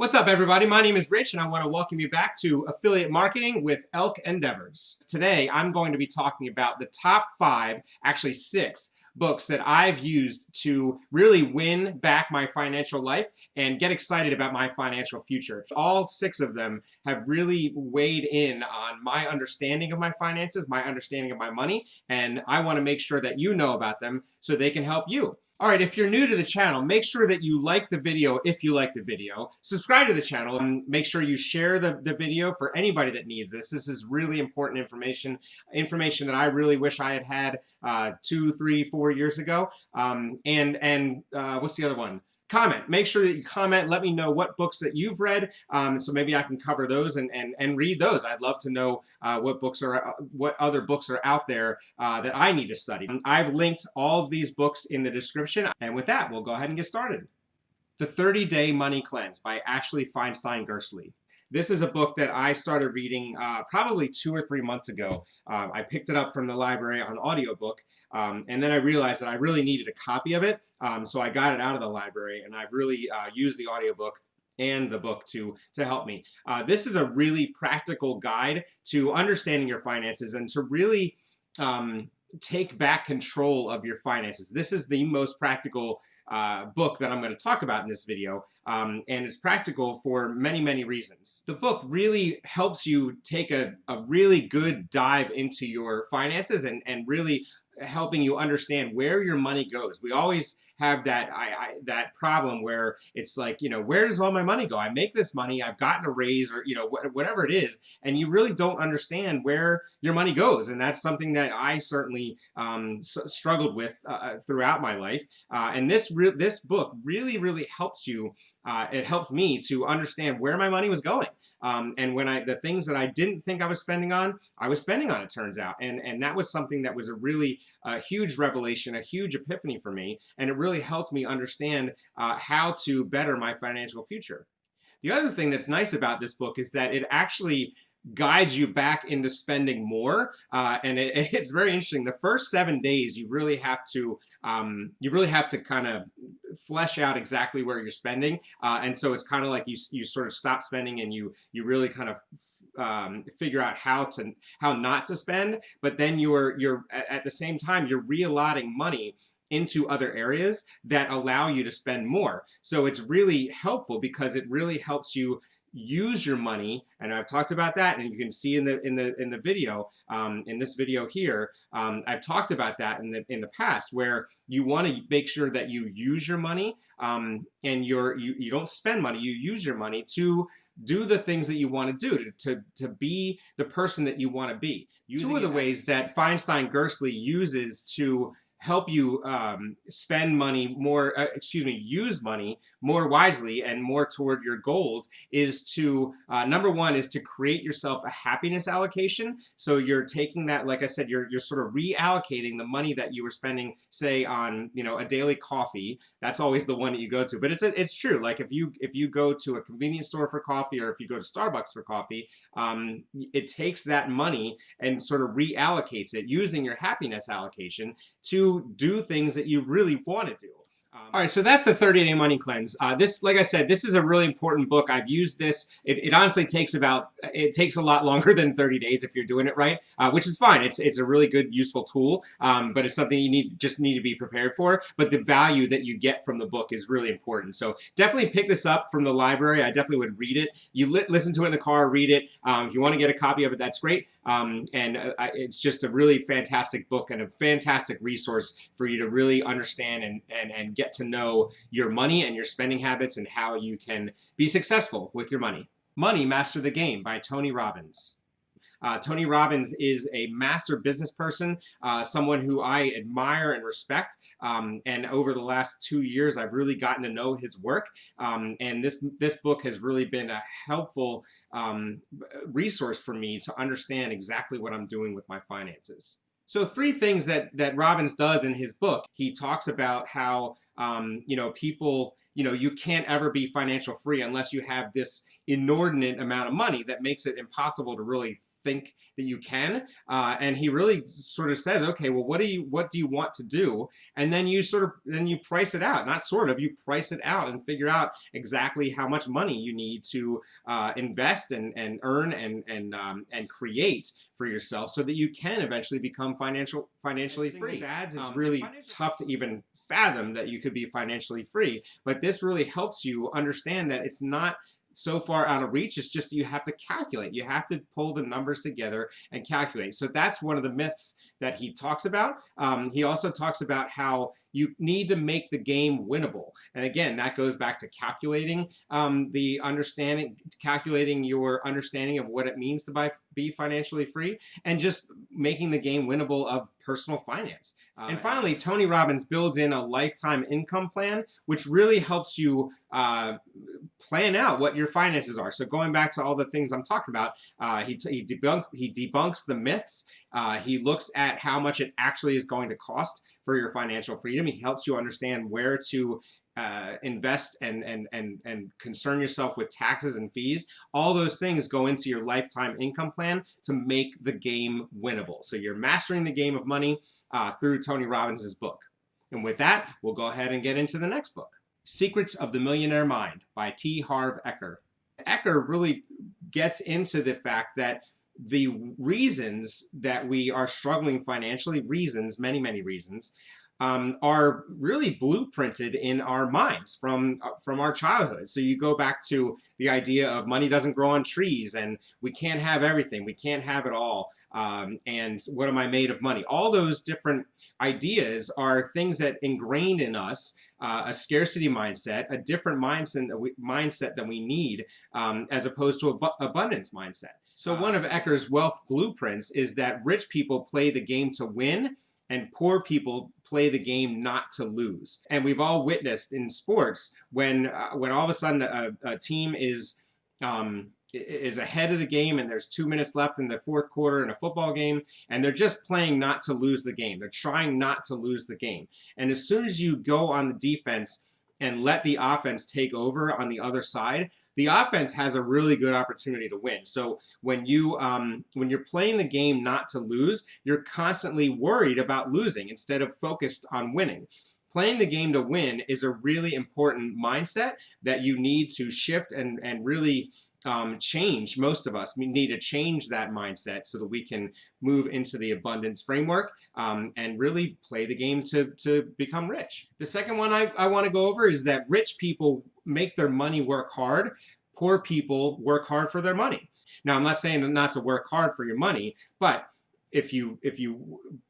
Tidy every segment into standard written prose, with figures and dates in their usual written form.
What's up, everybody? My name is Rich, and I want to welcome you back to Affiliate Marketing with Elk Endeavors. Today, I'm going to be talking about the top 5, actually 6, books that I've used to really win back my financial life and get excited about my financial future. All 6 of them have really weighed in on my understanding of my finances, my understanding of my money, and I want to make sure that you know about them so they can help you. All right, if you're new to the channel, make sure that you like the video if you like the video. Subscribe to the channel and make sure you share the video for anybody that needs this. This is really important information that I really wish I had had 2, 3, 4 years ago. What's the other one? Comment. Make sure that you comment. Let me know what books that you've read, so maybe I can cover those and read those. I'd love to know what other books are out there that I need to study. I've linked all of these books in the description, and with that, we'll go ahead and get started. The 30-Day Money Cleanse by Ashley Feinstein-Gerstley. This is a book that I started reading probably 2 or 3 months ago. I picked it up from the library on audiobook, and then I realized that I really needed a copy of it, so I got it out of the library, and I've really used the audiobook and the book to help me. This is a really practical guide to understanding your finances and to really take back control of your finances. This is the most practical book that I'm going to talk about in this video, and it's practical for many, many reasons. The book really helps you take a really good dive into your finances and really helping you understand where your money goes. We always have that problem where it's like, where does all my money go? I make this money, I've gotten a raise, or whatever it is, and you really don't understand where your money goes. And that's something that I certainly struggled with throughout my life. And this book really helps you. It helped me to understand where my money was going. And when the things that I didn't think I was spending on, it turns out. And that was something that was a really huge revelation, a huge epiphany for me. And it really helped me understand how to better my financial future. The other thing that's nice about this book is that it actually guides you back into spending more, and it's very interesting. The first 7 days, you really have to kind of flesh out exactly where you're spending, and so it's kind of like you sort of stop spending and you really kind of figure out how not to spend, but then you're at the same time you're reallocating money into other areas that allow you to spend more. So it's really helpful because it really helps you use your money, and I've talked about that, and you can see in the video, in this video here, I've talked about that in the past, where you want to make sure that you use your money, and you don't spend money, you use your money to do the things that you want to do, to be the person that you want to be. Two of the ways that Feinstein-Gerstley uses to help you spend money more, use money more wisely and more toward your goals is to, number one, is to create yourself a happiness allocation. So you're taking that, like I said, you're sort of reallocating the money that you were spending, say, on, a daily coffee. That's always the one that you go to. But it's true. Like if you go to a convenience store for coffee, or if you go to Starbucks for coffee, it takes that money and sort of reallocates it using your happiness allocation to do things that you really want to do. All right, so that's the 30-Day Money Cleanse. This, like I said, this is a really important book. I've used this. It honestly takes a lot longer than 30 days if you're doing it right, which is fine. It's a really good, useful tool, but it's something you just need to be prepared for. But the value that you get from the book is really important. So definitely pick this up from the library. I definitely would read it. You listen to it in the car, read it. If you want to get a copy of it, that's great. It's just a really fantastic book and a fantastic resource for you to really understand and get to know your money and your spending habits and how you can be successful with your money. Money Master the Game by Tony Robbins. Tony Robbins is a master business person, someone who I admire and respect. And over the last 2 years, I've really gotten to know his work. And this book has really been a helpful resource for me to understand exactly what I'm doing with my finances. So 3 things that Robbins does in his book. He talks about how people, you can't ever be financial free unless you have this inordinate amount of money that makes it impossible to really think that you can. And he really sort of says, okay, well, what do you want to do? And then you price it out. Not sort of, you price it out and figure out exactly how much money you need to invest and earn and create for yourself, so that you can eventually become financially free. Dads, it's really tough to even fathom that you could be financially free, but this really helps you understand that it's not so far out of reach. It's just you have to calculate. You have to pull the numbers together and calculate. So that's one of the myths that he talks about. He also talks about how you need to make the game winnable. And again, that goes back to calculating calculating your understanding of what it means to be financially free, and just making the game winnable of personal finance. And finally, Tony Robbins builds in a lifetime income plan, which really helps you plan out what your finances are. So going back to all the things I'm talking about, he debunks the myths. He looks at how much it actually is going to cost for your financial freedom. He helps you understand where to invest and concern yourself with taxes and fees. All those things go into your lifetime income plan to make the game winnable. So you're mastering the game of money through Tony Robbins' book. And with that, we'll go ahead and get into the next book, Secrets of the Millionaire Mind by Harv Eker. Eker really gets into the fact that the reasons that we are struggling financially, many reasons, are really blueprinted in our minds from our childhood. So you go back to the idea of money doesn't grow on trees, and we can't have everything, we can't have it all, and what am I made of money? All those different ideas are things that ingrained in us. A scarcity mindset, a different mindset than we need, as opposed to abundance mindset. So one of Eker's wealth blueprints is that rich people play the game to win, and poor people play the game not to lose. And we've all witnessed in sports when all of a sudden a team is ahead of the game and there's 2 minutes left in the fourth quarter in a football game, and they're just playing not to lose the game. They're trying not to lose the game. And as soon as you go on the defense and let the offense take over on the other side, the offense has a really good opportunity to win. So when you're playing the game not to lose, you're constantly worried about losing instead of focused on winning. Playing the game to win is a really important mindset that you need to shift and really change. Most of us need to change that mindset so that we can move into the abundance framework and really play the game to become rich. The second one I want to go over is that rich people make their money work hard. Poor people work hard for their money. Now, I'm not saying not to work hard for your money, but if you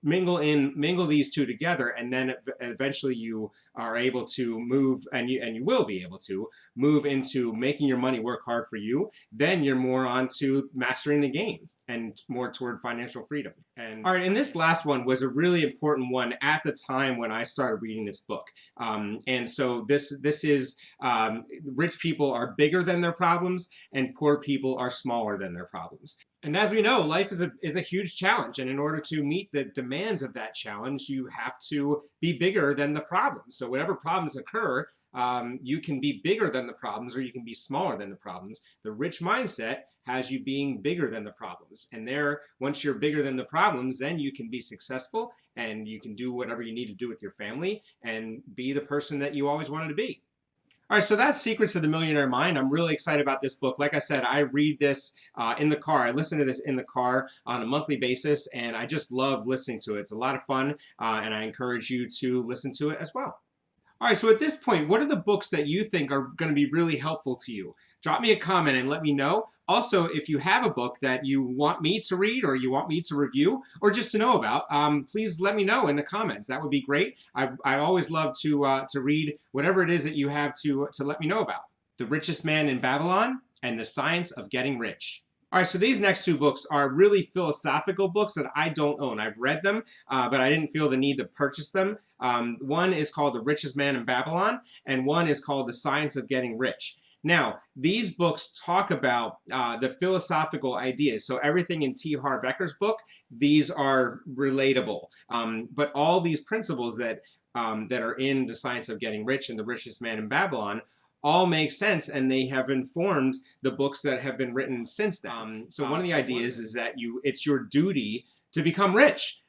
mingle these two together, and then eventually you are able to move, and you will be able to move into making your money work hard for you, then you're more on to mastering the game and more toward financial freedom. And all right, and this last one was a really important one at the time when I started reading this book. And so this is rich people are bigger than their problems, and poor people are smaller than their problems. And as we know, life is a huge challenge. And in order to meet the demands of that challenge, you have to be bigger than the problems. So whatever problems occur, you can be bigger than the problems, or you can be smaller than the problems. The rich mindset has you being bigger than the problems. And once you're bigger than the problems, then you can be successful and you can do whatever you need to do with your family and be the person that you always wanted to be. All right, so that's Secrets of the Millionaire Mind. I'm really excited about this book. Like I said, I read this in the car. I listen to this in the car on a monthly basis, and I just love listening to it. It's a lot of fun, and I encourage you to listen to it as well. All right, so at this point, what are the books that you think are going to be really helpful to you? Drop me a comment and let me know. Also, if you have a book that you want me to read or you want me to review or just to know about, please let me know in the comments. That would be great. I always love to read whatever it is that you have to let me know about. The Richest Man in Babylon and The Science of Getting Rich. All right, so these next two books are really philosophical books that I don't own. I've read them, but I didn't feel the need to purchase them. One is called The Richest Man in Babylon, and one is called The Science of Getting Rich. Now, these books talk about the philosophical ideas. So everything in Harv Eker's book, these are relatable. But all these principles that are in The Science of Getting Rich and The Richest Man in Babylon all make sense, and they have informed the books that have been written since then. So one of the ideas is that it's your duty to become rich.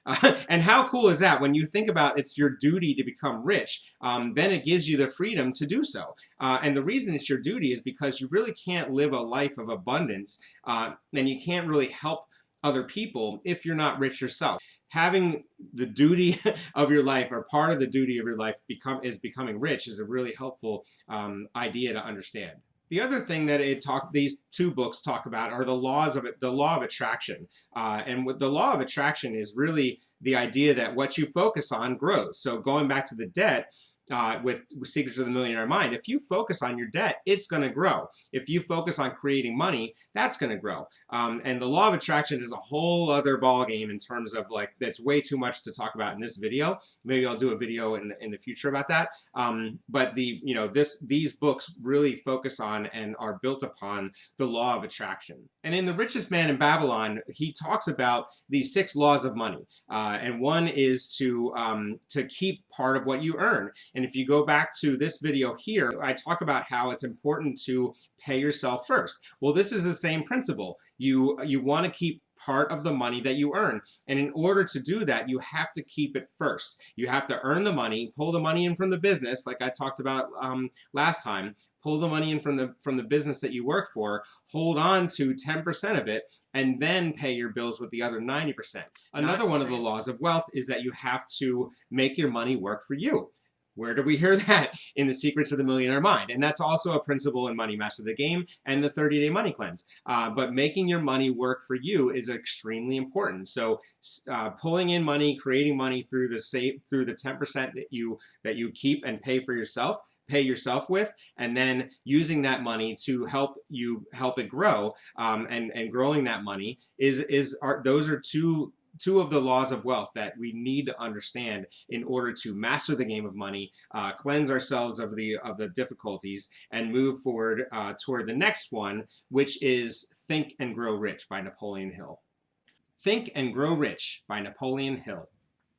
And how cool is that? When you think about it's your duty to become rich, then it gives you the freedom to do so. And the reason it's your duty is because you really can't live a life of abundance, and you can't really help other people if you're not rich yourself. Having the duty of your life, or part of the duty of your life, becoming rich is a really helpful idea to understand. The other thing that these two books talk about are the laws of it, the law of attraction. And what the law of attraction is really the idea that what you focus on grows. So going back to the debt, with Secrets of the Millionaire Mind, if you focus on your debt, it's going to grow. If you focus on creating money, that's going to grow. And the law of attraction is a whole other ballgame in terms of like, that's way too much to talk about in this video. Maybe I'll do a video in the future about that. But these books really focus on and are built upon the law of attraction. And in The Richest Man in Babylon, he talks about these 6 laws of money. And one is to keep part of what you earn. And if you go back to this video here, I talk about how it's important to pay yourself first. Well, this is the same principle. You want to keep part of the money that you earn. And in order to do that, you have to keep it first. You have to earn the money, pull the money in from the business, like I talked about last time. Pull the money in from the business that you work for, hold on to 10% of it, and then pay your bills with the other 90%. Another one of the laws of wealth is that you have to make your money work for you. Where do we hear that? In The Secrets of the Millionaire Mind. And that's also a principle in Money Master the Game and the 30-Day Money Cleanse. But making your money work for you is extremely important. So pulling in money, creating money through the 10% that you keep and pay yourself with, and then using that money to help it grow, and growing that money those are two of the laws of wealth that we need to understand in order to master the game of money, cleanse ourselves of the difficulties, and move forward toward the next one, which is Think and Grow Rich by Napoleon Hill. Think and Grow Rich by Napoleon Hill.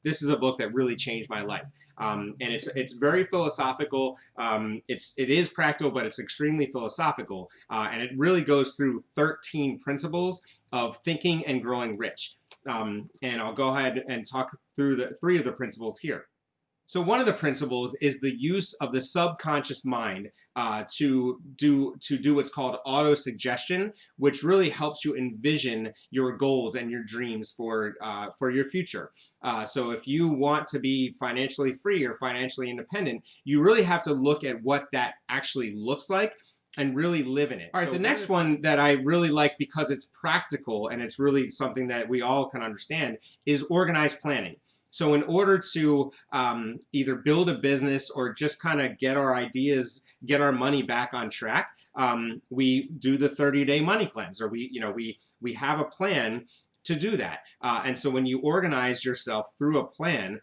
This is a book that really changed my life. And it's very philosophical. It is practical, but it's extremely philosophical. And it really goes through 13 principles of thinking and growing rich. And I'll go ahead and talk through the 3 of the principles here. So one of the principles is the use of the subconscious mind to do what's called auto-suggestion, which really helps you envision your goals and your dreams for your future. So if you want to be financially free or financially independent, you really have to look at what that actually looks like and really live in it. All right, so the next one that I really like because it's practical and it's really something that we all can understand is organized planning. So in order to either build a business or just kind of get our ideas, get our money back on track, we do the 30-day money cleanse, or we have a plan to do that. And so when you organize yourself through a plan,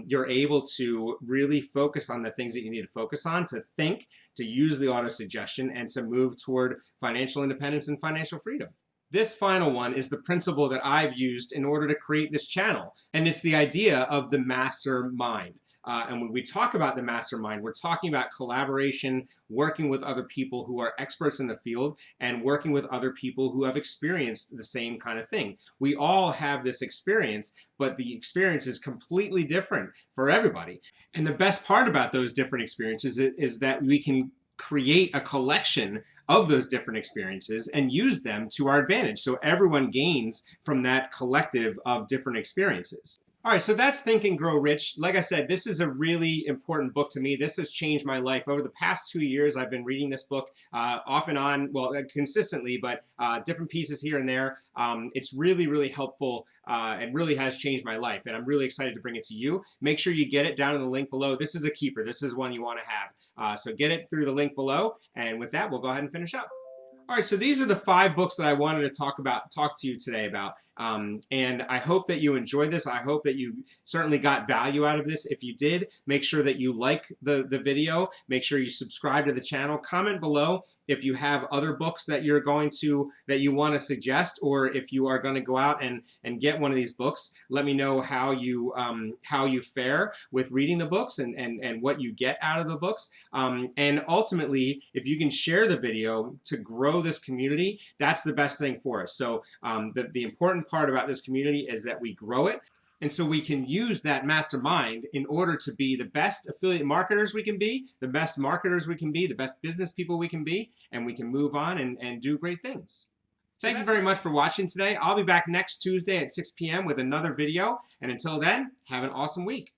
you're able to really focus on the things that you need to focus on, to think, to use the auto-suggestion, and to move toward financial independence and financial freedom. This final one is the principle that I've used in order to create this channel, and it's the idea of the mastermind. And when we talk about the mastermind, we're talking about collaboration, working with other people who are experts in the field, and working with other people who have experienced the same kind of thing. We all have this experience, but the experience is completely different for everybody. And the best part about those different experiences is that we can create a collection of those different experiences and use them to our advantage. So everyone gains from that collective of different experiences. All right, so that's Think and Grow Rich. Like I said, this is a really important book to me. This has changed my life. Over the past 2 years, I've been reading this book off and on, well, consistently, but different pieces here and there. It's really, really helpful. It really has changed my life, and I'm really excited to bring it to you. Make sure you get it down in the link below. This is a keeper. This is one you want to have. So get it through the link below, and with that, we'll go ahead and finish up. All right, so these are the 5 books that I wanted to talk to you today about. And I hope that you enjoyed this. I hope that you certainly got value out of this. If you did, make sure that you like the video. Make sure you subscribe to the channel. Comment below if you have other books that you want to suggest, or if you are going to go out and get one of these books. Let me know how you fare with reading the books and what you get out of the books. And ultimately, if you can share the video to grow this community, that's the best thing for us. So the important part about this community is that we grow it. And so we can use that mastermind in order to be the best affiliate marketers we can be, the best marketers we can be, the best business people we can be, and we can move on and do great things. Thank you very much for watching today. I'll be back next Tuesday at 6 p.m. with another video. And until then, have an awesome week.